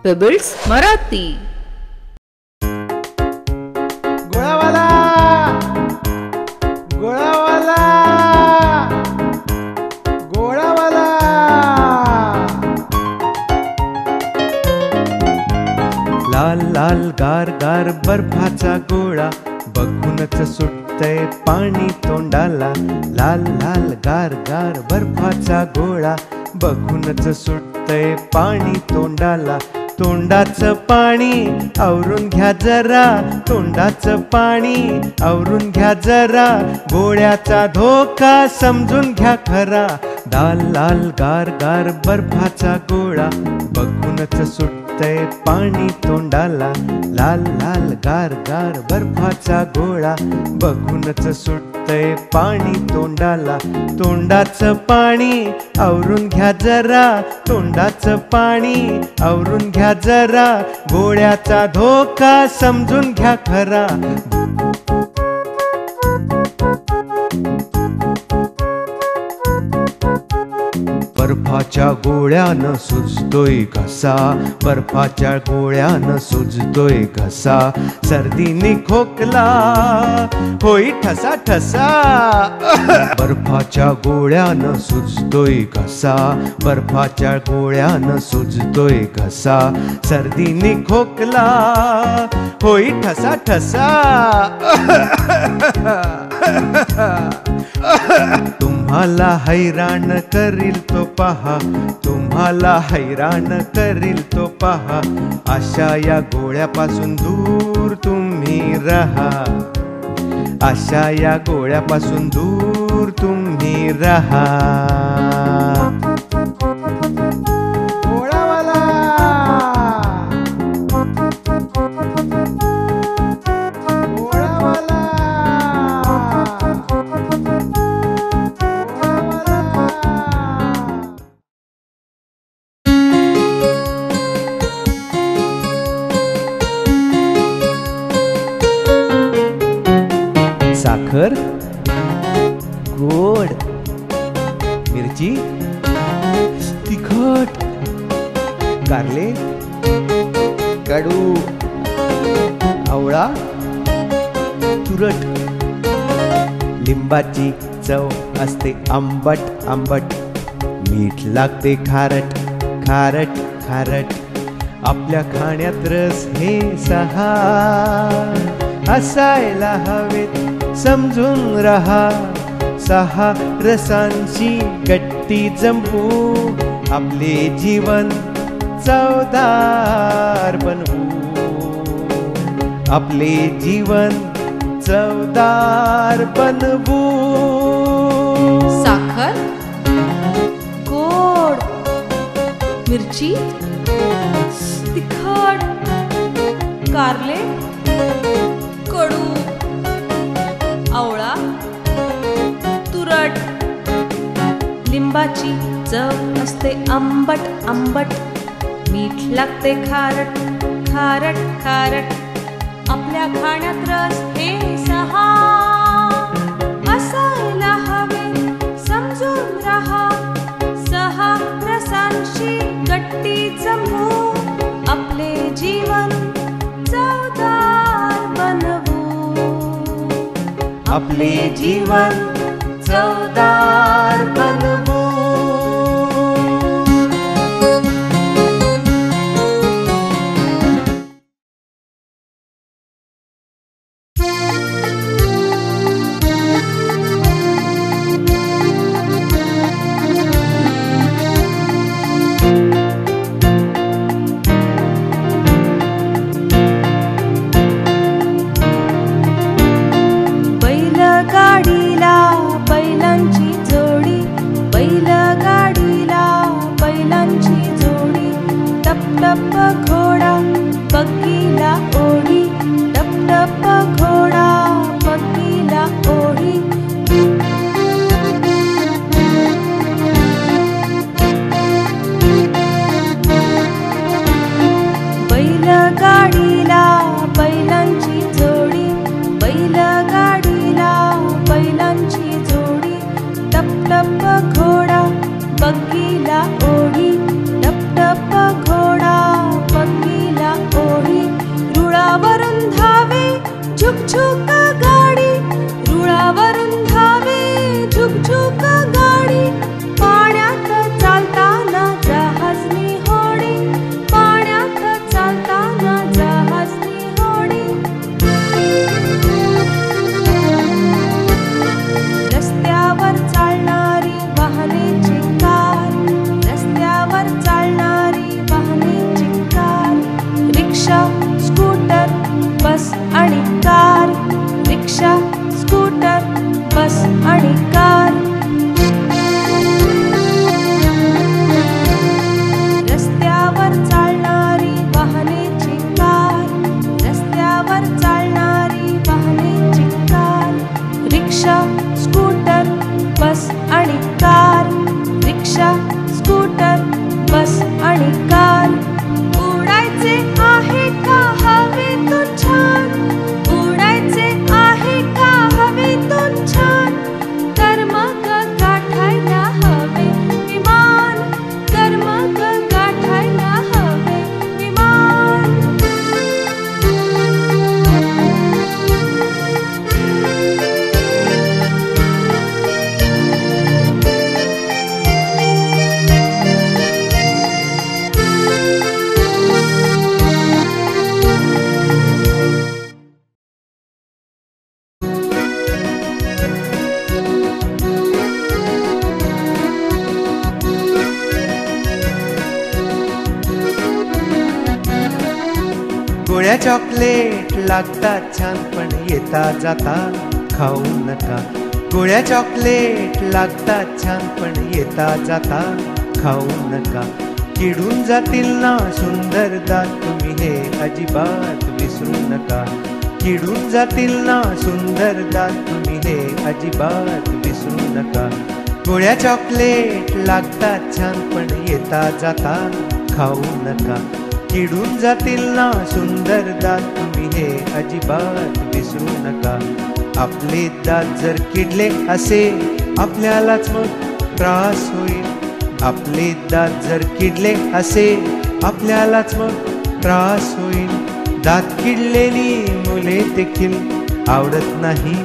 Pebbles Marathi. गोळावाला गोळावाला गोळावाला. लाल लाल गार गार बर्फाचा गोळा बघूनच सुटतय पाणी तोंडाला. लाल लाल गार गार बर्फाचा गोळा बघूनच सुटतय पाणी तोंडाला. तोंडाचं पाणी आवरून घ्या जरा, तोंडाचं पाणी आवरून घ्या जरा. गोळ्याचा धोका समजून घ्या खरा. लाल लाल गार गार बर्फाचा गोळा बघूनच सुटतय पाणी तोंडाला. लाल लाल गार गार बर्फाचा गोळा बघूनच सुटतय पाणी तोंडाला. तोंडाचं पाणी आवरून घ्या जरा, तोंडाचं पाणी आवरून घ्या जरा. गोळ्याचा धोका समजून घ्या खरा. बर्फाच्या गोळ्यानं सुजतोय घसा, बर्फाच्या गोळ्यानं सुजतोय घसा. सर्दीने खोकला होई ठसा ठसा. बर्फाच्या गोळ्यानं सुजतोय घसा, बर्फाच्या गोळ्यानं सुजतोय घसा. सर्दीने खोकला होई ठसा ठसा. तुम्हाला हैराण करील तो पहा, तुम्हाला हैराण करील तो पहा. अशा या गोळ्यापासून दूर तुम्ही रहा, अशा या गोळ्यापासून दूर तुम्ही रहा. साखर गोड, मिरची तिखट, कारले कडू, आवळा तुरट. लिंबाची चव असते आंबट आंबट, मीठ लागते खारट खारट खारट. आपल्या खाण्यात रस हे सहा असायला हवेत समजून रहा. सहा रसांची गट्टी जमवू, आपले जीवन चवदार बनवू, आपले जीवन चवदार बनवू. साखर गोड, मिरची तिखट, कारले कडू, आवळा तुरट. लिंबाची चव असते आंबट आंबट, मीठ लागते खारट खारट खारट. आपल्या खाण्यात रस हे सहा असायला हवे समजून रहा. सहा रसांची गट्टी जमवू, आपले जीवन चवदार बनवू, आपले जीवन चवदार बनवू. बैलगाडीला बैलांची जोडी, बैलगाडीला बैलांची जोडी. टप टप घोडा बग्गीला ओढी, टप टप घोडा बग्गीला ओढी. बैलगाडीला बैलांची जोडी, बैलगाडीला बैलांची जोडी. टप टप घोडा बग्गीला ओढी, टप टप घोडा बग्गीला आणि काल उडायचे आहे का हवेतून छान उडायचे आहे का हवेतून छान तर मग गाठायला हवे विमान तर मग गाठायला हवे विमान गोळ्या चॉकलेट लागतात छान पण येता जाता खाऊ नका गोळ्या चॉकलेट लागतात छान पण येता जाता खाऊ नका किडून जातील ना सुंदर दात तुम्ही हे अजिबात विसरू नका किडून जातील ना सुंदर दात तुम्ही हे अजिबात विसरू नका गोळ्या चॉकलेट लागतात छान पण येता जाता खाऊ नका किडून जातील ना सुंदर दात तुम्ही हे अजिबात विसरू नका आपले दात जर किडले असे आपल्यालाच मग त्रास होईल आपले दात जर किडले असे आपल्यालाच मग त्रास होईल दात किडलेली मुले देखील आवडत नाही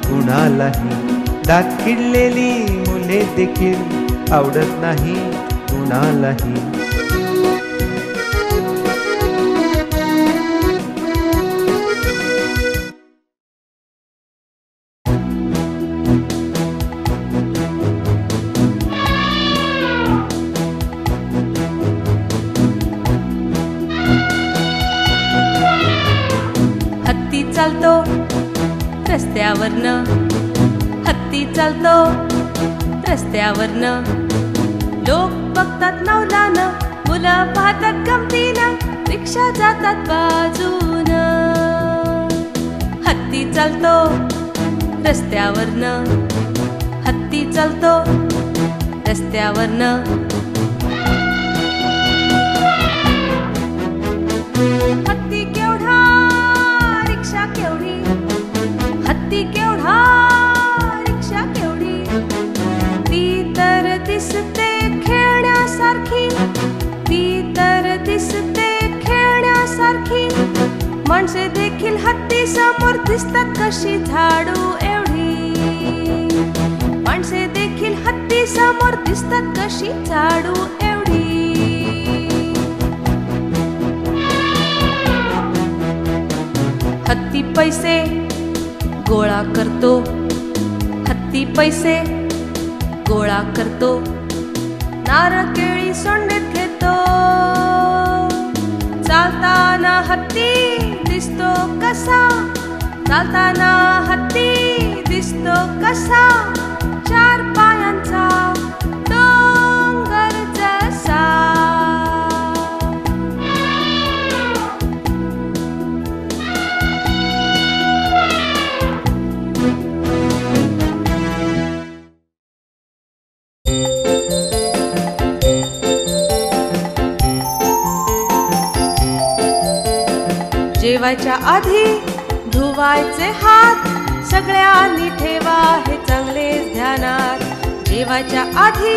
कुणालाही दात किडलेली मुले देखील आवडत नाही कुणालाही चालतो रस्त्यावरनं हत्ती चालतो रस्त्यावरनं लोक बघतात नवलानं मुलं पाहतात गमतीनं रिक्षा जातात बाजूनं हत्ती चालतो रस्त्यावरनं हत्ती चालतो रस्त्यावरनं हत्ती केवढा रिक्षा केवढी हत्ती केवढा रिक्षा केवढी ती तर दिसते खेळण्यासारखी ती तर दिसते खेळण्यासारखी माणसे देखील हत्ती समोर दिसतात कशी झाडू एवढी माणसे देखील हत्ती समोर दिसतात कशी झाडू एवढी हत्ती पैसे गोळा करतो हत्ती पैसे गोळा करतो नारळ केळी सोंडेत घेतो चालताना हत्ती दिसतो कसा चालताना हत्ती दिसतो कसा चार पायांचा डोंगर जसा जेवायच्या आधी धुवायचे हात सगळ्यांनी ठेवा हे चांगलेच ध्यानात जेवायच्या आधी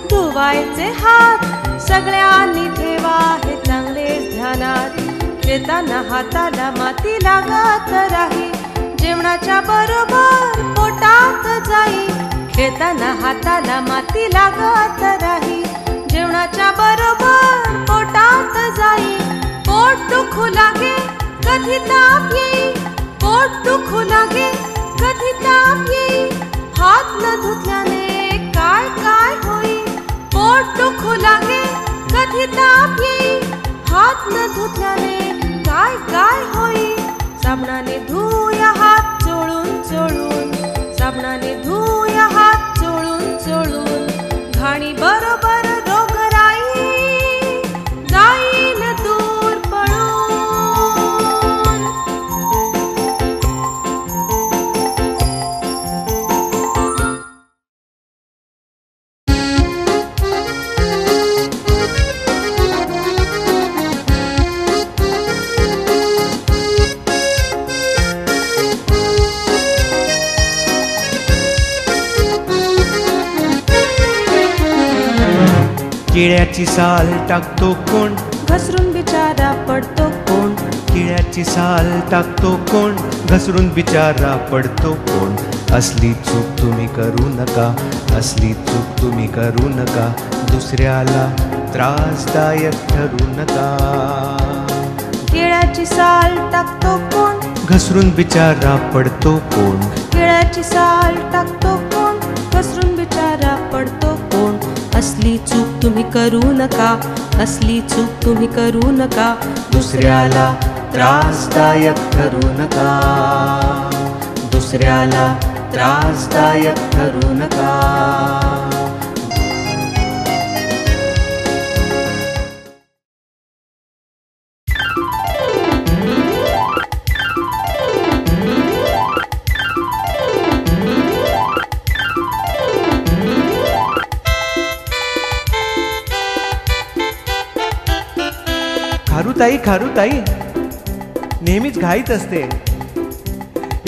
धुवायचे हात सगळ्यांनी ठेवा हे चांगलेच ध्यानात खेळताना हाताला माती लागत राही जेवणाच्या बरोबर पोटात जाई खेळताना हाताला माती लागत राही जेवणाच्या बरोबर पोटात जाई पोट दुखू लागे कधी ताप येई पोट दुखू लागे कधी ताप येई हात न धुतल्याने काय काय होई पोट दुखू लागे कधी ताप येई हात न धुतल्याने काय काय होई साबणाने धुया हात चोळून चोळून साबणाने धुया हात चोळून चोळून घाणी बरोबर रोगराई जाईल दूर पळून केळ्याची साल टाकतो कोण, घसरून बिचारा पडतो कोण. केळ्याची साल टाकतो कोण, घसरून बिचारा पडतो कोण. असली चूक तुम्ही करू नका, असली चूक तुम्ही करू नका, दुसऱ्याला त्रासदायक ठरू नका. केळ्याची साल टाकतो कोण, घसरून बिचारा पडतो कोण. केळ्याची साल टाकतो कोण, घसरून बिचारा पडतो कोण. असली चूक तुम्ही करू नका, असली चूक तुम्ही करू नका, दुसऱ्याला त्रासदायक ठरू नका, दुसऱ्याला त्रासदायक ठरू नका. खारुताई खारुताई नेहमीच घाईत असते.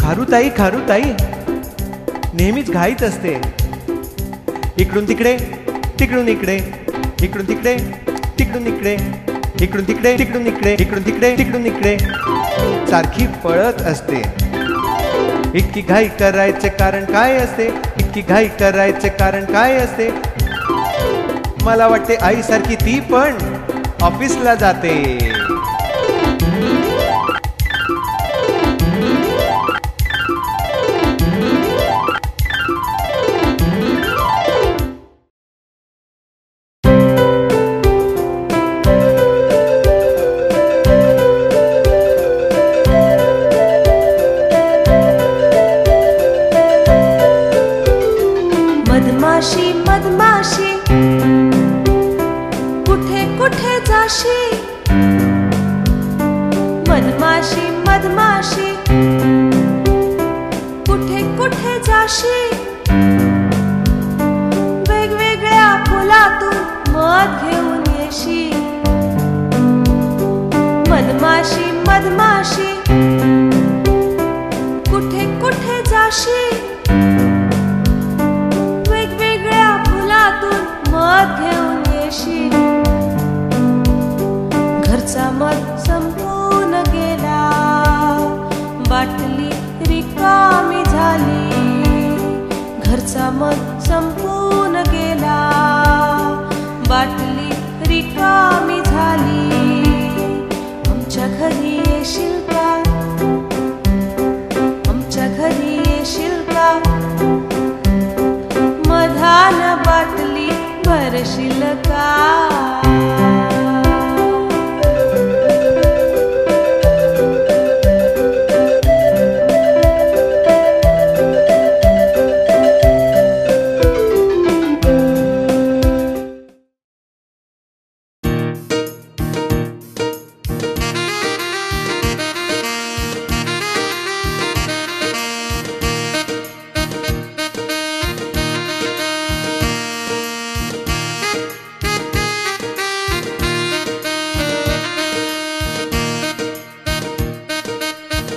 खारुताई खारुताई नेहमीच घाईत असते. इकडून तिकडे तिकडून इकडे, इकडून तिकडे तिकडून इकडे, इकडून तिकडे तिकडून इकडे, इकडून तिकडे तिकडून इकडे सारखी पळत असते. इतकी घाई करायचे कारण काय असते, इतकी घाई करायचे कारण काय असते. मला वाटते आईसारखी ती पण ऑफिसला जाते. मधमाशी मधमाशी कुठे कुठे जाशी. मधमाशी मधमाशी कुठे कुठे जाशी. वेगवेगळ्या फुलातून मध घेऊन येशी. मधमाशी मधमाशी कुठे कुठे जाशी. मध घेऊन येशी. घरचा मध संपून गेला, बाटली रिकामी झाली. घरचा मध संपून गेला, बाटली रिकामी झाली. आमच्या घरी येशील का, आमच्या घरी येशील का. मधान बाटली भरशील का.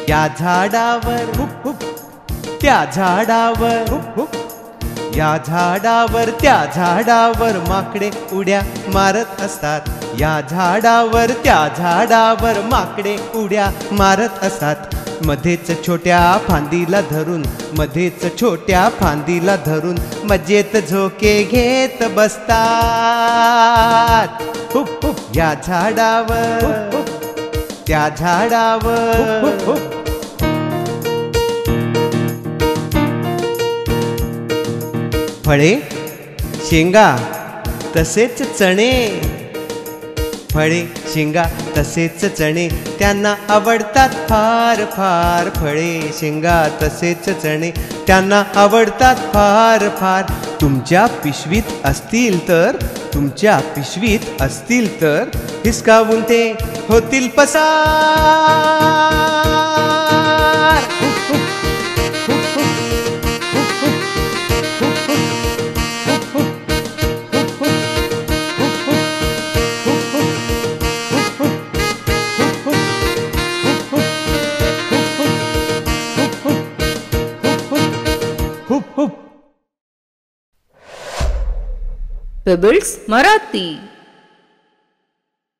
या झाडावर हुप हुप, त्या झाडावर हुप हुप. या झाडावर त्या झाडावर माकडे उड्या मारत असतात. या झाडावर त्या झाडावर माकडे उड्या मारत असतात. मध्येच छोट्या फांदीला धरून, मध्येच छोट्या फांदीला धरून मजेत झोके घेत बसतात. हुप हुप या झाडावर हुप हुप, त्या झाडावर हुप हुप. फळे शेंगा तसेच चणे, फळे शेंगा तसेच चणे त्यांना आवडतात फार फार. फळे शेंगा तसेच चणे त्यांना आवडतात फार फार. तुमच्या पिशवीत असतील तर, तुमच्या पिशवीत असतील तर हिसकावून ते होतील पसार. पेबल्स मराठी.